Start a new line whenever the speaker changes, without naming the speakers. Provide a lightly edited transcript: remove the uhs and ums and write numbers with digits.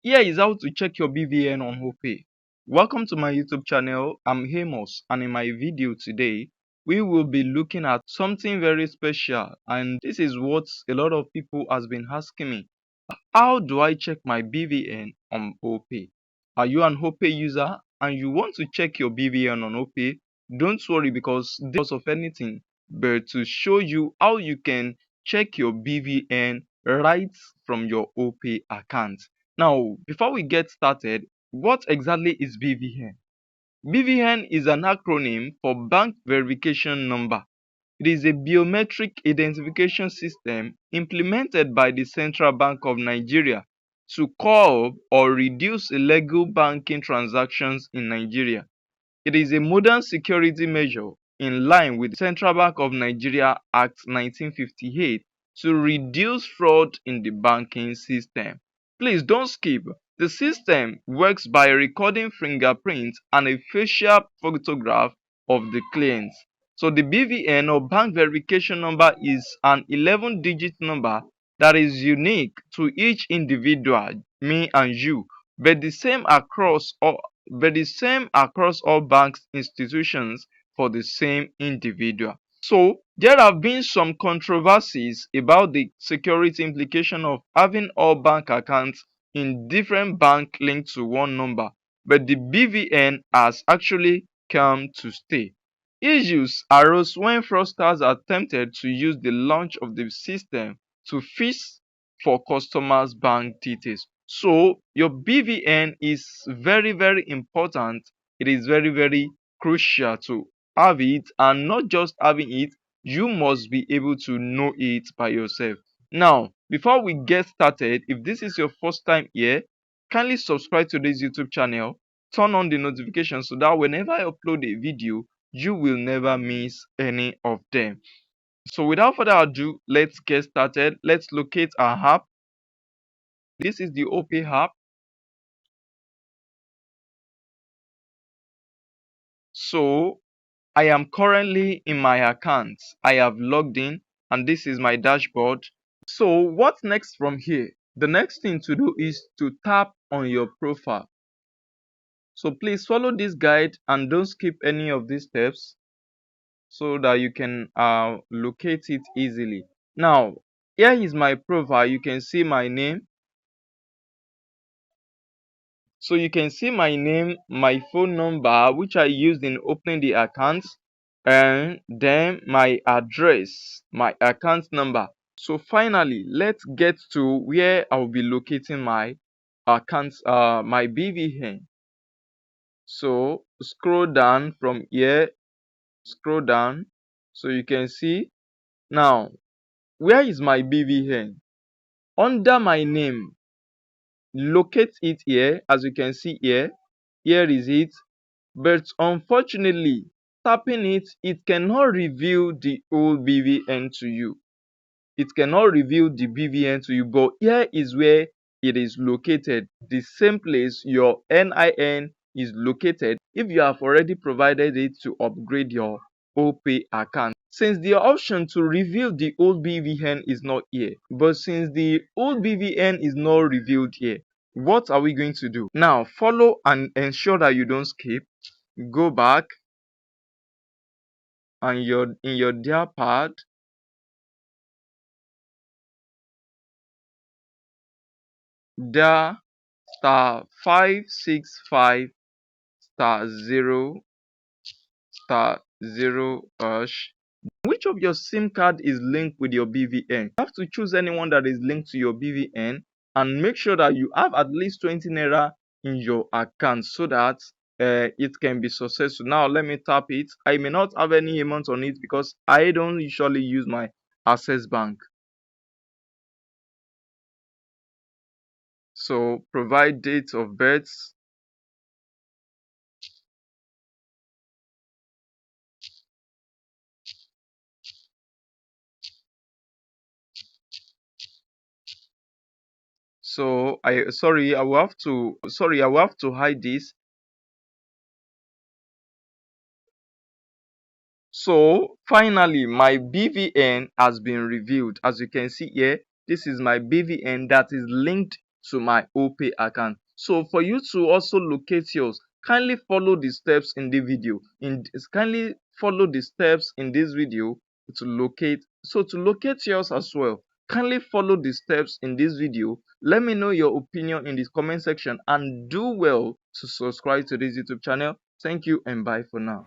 Here is how to check your BVN on Opay. Welcome to my YouTube channel. I'm Amos, and in my video today, we will be looking at something very special, and this is what a lot of people has been asking me. How do I check my BVN on Opay? Are you an Opay user and you want to check your BVN on Opay? Don't worry, because of anything but to show you how you can check your BVN right from your Opay account. Now, before we get started, what exactly is BVN? BVN is an acronym for Bank Verification Number. It is a biometric identification system implemented by the Central Bank of Nigeria to curb or reduce illegal banking transactions in Nigeria. It is a modern security measure in line with the Central Bank of Nigeria Act 1958 to reduce fraud in the banking system. Please don't skip. The system works by recording fingerprints and a facial photograph of the client. So the BVN or bank verification number is an 11-digit number that is unique to each individual, me and you, but the same across all banks institutions for the same individual. So there have been some controversies about the security implication of having all bank accounts in different bank linked to one number, but the BVN has actually come to stay. Issues arose when fraudsters attempted to use the launch of the system to fish for customers' bank details. So your BVN is very important. It is very crucial to have it, and not just having it, you must be able to know it by yourself. Now, before we get started, if this is your first time here, kindly subscribe to this YouTube channel, turn on the notification so that whenever I upload a video, you will never miss any of them. So without further ado, let's get started. Let's locate our app. This is the Opay app. So I am currently in my account. I have logged in and this is my dashboard. So what's next from here? The next thing to do is to tap on your profile. So please follow this guide and don't skip any of these steps so that you can locate it easily. Now, here is my profile. You can see my name. So you can see my name, my phone number, which I used in opening the account, and then my address, my account number. So finally, let's get to where I'll be locating my account, my BVN. So scroll down from here, scroll down, so you can see now where is my BVN. Under my name, locate it here. As you can see here, here is it. But unfortunately, tapping it, it cannot reveal the old BVN to you. It cannot reveal the BVN to you, but here is where it is located. The same place your NIN is located if you have already provided it to upgrade your Opay account. Since the option to reveal the old BVN is not here, but since the old BVN is not revealed here, what are we going to do? Now, follow and ensure that you don't skip. Go back and in your dear pad, dial *565 *0 *0 hash. Which of your SIM card is linked with your BVN? You have to choose anyone that is linked to your BVN and make sure that you have at least 20 naira in your account so that it can be successful. Now let me tap it. I may not have any amount on it because I don't usually use my Access Bank. So provide date of birth. So I will have to hide this. So finally my BVN has been revealed. As you can see here, this is my BVN that is linked to my Opay account. So for you to also locate yours, kindly follow the steps in the video. Kindly follow the steps in this video to locate. So to locate yours as well, kindly follow the steps in this video. Let me know your opinion in the comment section, and do well to subscribe to this YouTube channel. Thank you and bye for now.